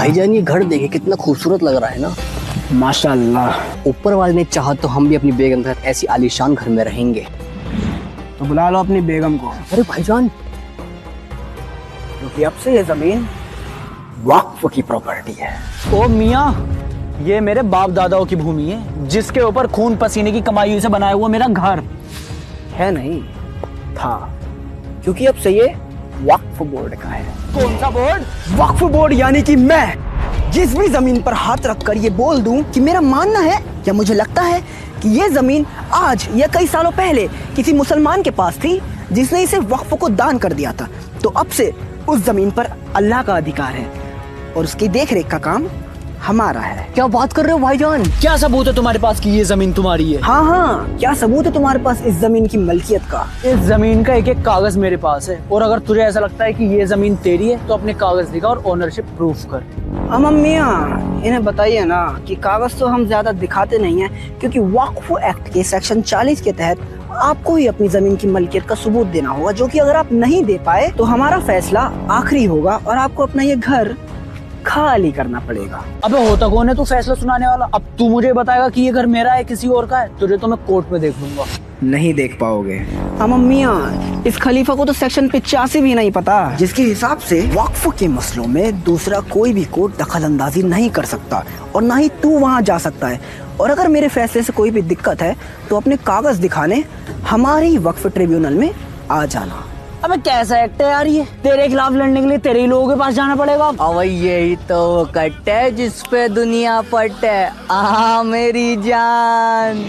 भाईजान ये घर देखे कितना खूबसूरत लग रहा है ना। माशाल्लाह। ऊपर वाले ने चाहा तो हम भी अपनी बेगम के साथ ऐसी आलीशान घर में रहेंगे। तो बुला लो अपनी बेगम को। अरे भाईजान, क्योंकि अब से ये जमीन वक्फ की प्रॉपर्टी है। ओ मियाँ, ये मेरे बाप दादाओं की भूमि है जिसके ऊपर खून पसीने की कमाई से बनाया हुआ मेरा घर है। नहीं था, क्योंकि अब से ये वक्फ बोर्ड का है। कौन सा बोर्ड? वक्फ बोर्ड यानी कि मैं जिस भी जमीन पर हाथ रखकर ये बोल दूं कि मेरा मानना है या मुझे लगता है कि ये जमीन आज या कई सालों पहले किसी मुसलमान के पास थी जिसने इसे वक्फ को दान कर दिया था, तो अब से उस जमीन पर अल्लाह का अधिकार है और उसकी देखरेख का काम हमारा है। क्या बात कर रहे हो भाईजान? क्या सबूत है तुम्हारे पास कि ये जमीन तुम्हारी है? हाँ हाँ, क्या सबूत है तुम्हारे पास इस जमीन की मलकियत का? इस जमीन का एक एक कागज मेरे पास है और अगर तुझे ऐसा लगता है कि ये जमीन तेरी है तो अपने कागज दिखा और ओनरशिप प्रूफ कर। हम अम्मियाँ इन्हें बताइए ना कि कागज तो हम ज्यादा दिखाते नहीं हैं, क्योंकि वक्फ एक्ट के सेक्शन 40 के तहत आपको ही अपनी जमीन की मलकियत का सबूत देना होगा, जो कि अगर आप नहीं दे पाए तो हमारा फैसला आखिरी होगा और आपको अपना ये घर खाली करना पड़ेगा। अबे होता कौन है तू फैसला सुनाने वाला? अब तू मुझे बताएगा कि ये घर मेरा है किसी और का है? तुझे तो मैं कोर्ट में देख लूंगा। नहीं देख पाओगे। हम अम्मियाँ, इस खलीफा को तो सेक्शन 85 भी नहीं पता, जिसके हिसाब से वक्फ के मसलों में दूसरा कोई भी कोर्ट दखल अंदाजी नहीं कर सकता और ना ही तू वहाँ जा सकता है। और अगर मेरे फैसले से कोई भी दिक्कत है तो अपने कागज दिखाने हमारे वक्फ ट्रिब्यूनल में आ जाना। अबे कैसा एक्ट है यार ये? तेरे खिलाफ लड़ने के लिए तेरे ही लोगों के पास जाना पड़ेगा। अब यही तो कट है जिसपे दुनिया पट है। आ मेरी जान।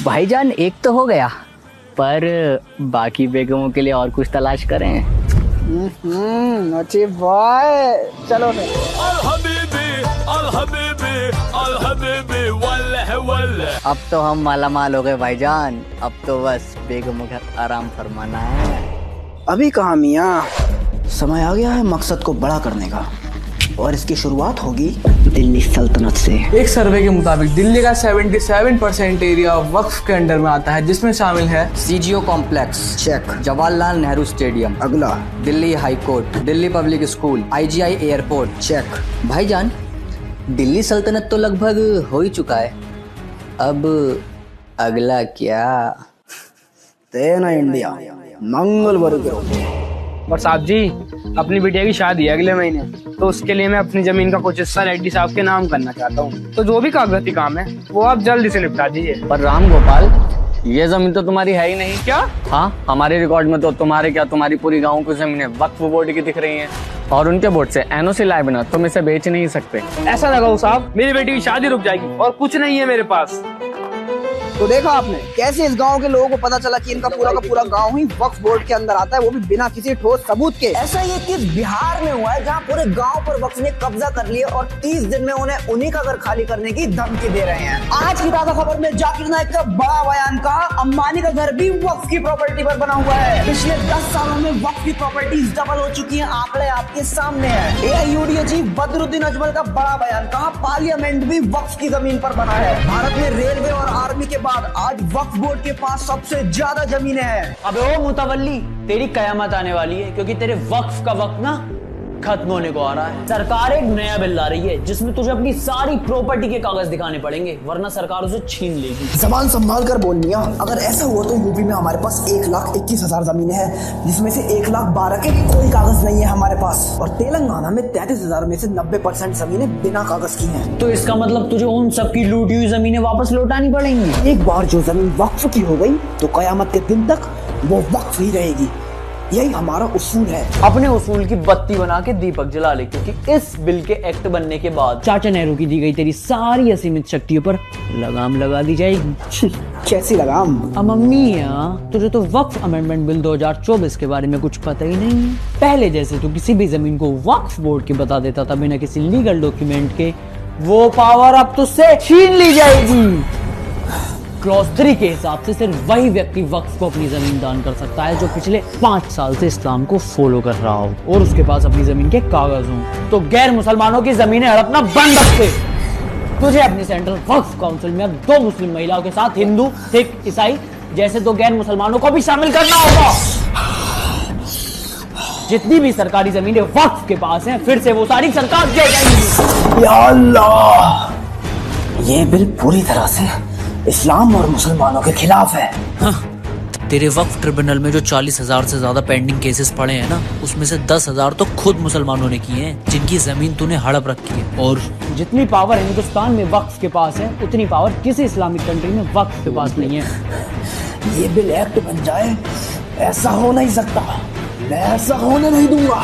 भाईजान एक तो हो गया, पर बाकी बेगमों के लिए और कुछ तलाश करें। अच्छी बाय, चलो अब तो हम माला माल हो गए भाईजान, अब तो बस बेगमों का आराम फरमाना है। अभी कहाँ मियाँ, समय आ गया है मकसद को बड़ा करने का और इसकी शुरुआत होगी दिल्ली सल्तनत से। एक सर्वे के मुताबिक दिल्ली का 77% एरिया वक्फ के अंडर में आता है, जिसमें शामिल है CGO complex check, Jawaharlal Nehru stadium, अगला Delhi high court, Delhi public school, IGI airport. Check. भाईजान दिल्ली सल्तनत तो लगभग हो ही चुका है, अब अगला क्या? तेना इंडिया मंगल वर्ग। और साहब जी, अपनी बिटिया की शादी है अगले महीने, तो उसके लिए मैं अपनी जमीन का कुछ हिस्सा रेड्डी साहब के नाम करना चाहता हूँ, तो जो भी कागजाती काम है वो आप जल्दी से निपटा दीजिए। पर राम गोपाल, ये जमीन तो तुम्हारी है ही नहीं। क्या? हाँ, हमारे रिकॉर्ड में तो तुम्हारे क्या, तुम्हारी पूरी गांव की जमीनें वक्फ बोर्ड की दिख रही हैं और उनके बोर्ड से एनओसी लाए बिना तुम इसे बेच नहीं सकते। ऐसा लगाओ साहब, मेरी बेटी की शादी रुक जाएगी और कुछ नहीं है मेरे पास। तो देखा आपने कैसे इस गांव के लोगों को पता चला कि इनका पूरा का पूरा गांव ही वक्फ बोर्ड के अंदर आता है, वो भी बिना किसी ठोस सबूत के। ऐसा ये केस बिहार में हुआ है जहां पूरे गांव पर वक्फ ने कब्जा कर लिया और 30 दिन में उन्हें उन्हीं का घर खाली करने की धमकी दे रहे हैं। आज की ताजा खबर में जाकिर नाइक का बड़ा बयान का, अंबानी का घर भी वक्फ की प्रॉपर्टी पर बना हुआ है। पिछले 10 सालों में वक्फ की प्रॉपर्टीज डबल हो चुकी है, आंकड़े आपके सामने है। एआईयूडीए चीफ बदरुद्दीन अजमल का बड़ा बयान, कहा पार्लियामेंट भी वक्फ की जमीन पर बना है। भारत में रेलवे और आर्मी के बाद आज वक्फ बोर्ड के पास सबसे ज्यादा जमीनें हैं। अबे ओ मुतवल्ली, तेरी कयामत आने वाली है, क्योंकि तेरे वक्फ का वक्त ना खत्म होने को आ रहा है। सरकार एक नया बिल ला रही है जिसमें तुझे अपनी सारी प्रॉपर्टी के कागज दिखाने पड़ेंगे, वरना सरकार उसे छीन लेगी। जबान संभाल कर बोल मियां, अगर ऐसा हुआ तो यूपी में हमारे पास 1,21,000 जमीनें हैं, जिसमें से 1,12,000 के कोई कागज नहीं है हमारे पास, और तेलंगाना में 33,000 में से 90% जमीनें बिना कागज की हैं। तो इसका मतलब तुझे उन सबकी लूटी हुई जमीनें वापस लौटानी पड़ेंगी। एक बार जो जमीन वक्फ की हो गई तो कयामत के दिन तक वो वक्फ ही रहेगी। यही हमारा उसूल है। अपने उसूल की बत्ती बना के दीपक जला ले, क्योंकि इस बिल के एक्ट बनने के बाद चाचा नेहरू की दी गई तेरी सारी असीमित शक्तियों पर लगाम लगा दी जाएगी। कैसी लगाम? मम्मी तुझे तो वक्फ अमेंडमेंट बिल 2024 के बारे में कुछ पता ही नहीं है। पहले जैसे तू किसी भी जमीन को वक्फ बोर्ड के बता देता था बिना किसी लीगल डॉक्यूमेंट के, वो पावर अब तुझसे छीन ली जाएगी। क्लॉज 3 के हिसाब से सिर्फ वही व्यक्ति वक्फ को अपनी जमीन दान कर सकता है जो पिछले 5 साल से इस्लाम को फॉलो कर रहा हो और उसके पास अपनी जमीन के कागज हों। तो गैर मुसलमानों की जमीनें हड़पना बंद रखते। तुझे अपनी सेंट्रल वक्फ काउंसिल में अब 2 मुस्लिम महिलाओं के साथ हिंदू, सिख, ईसाई जैसे 2 गैर मुसलमानों को भी शामिल करना होगा। जितनी भी सरकारी जमीनें वक्फ के पास हैं, फिर से वो सारी सरकार दे जाएंगी। या अल्लाह, ये बिल पूरी तरह से इस्लाम और मुसलमानों के खिलाफ है। तेरे वक्फ ट्रिब्यूनल में जो 40,000 से ज्यादा पेंडिंग केसेस पड़े हैं ना, उसमें से 10,000 तो खुद मुसलमानों ने किए हैं, जिनकी जमीन तूने हड़प रखी है। और जितनी पावर हिंदुस्तान में वक्फ के पास है, उतनी पावर किसी इस्लामिक कंट्री में वक्फ के पास नहीं है। ये बिल एक्ट बन जाए, ऐसा हो नहीं सकता, मैं ऐसा होने नहीं दूंगा।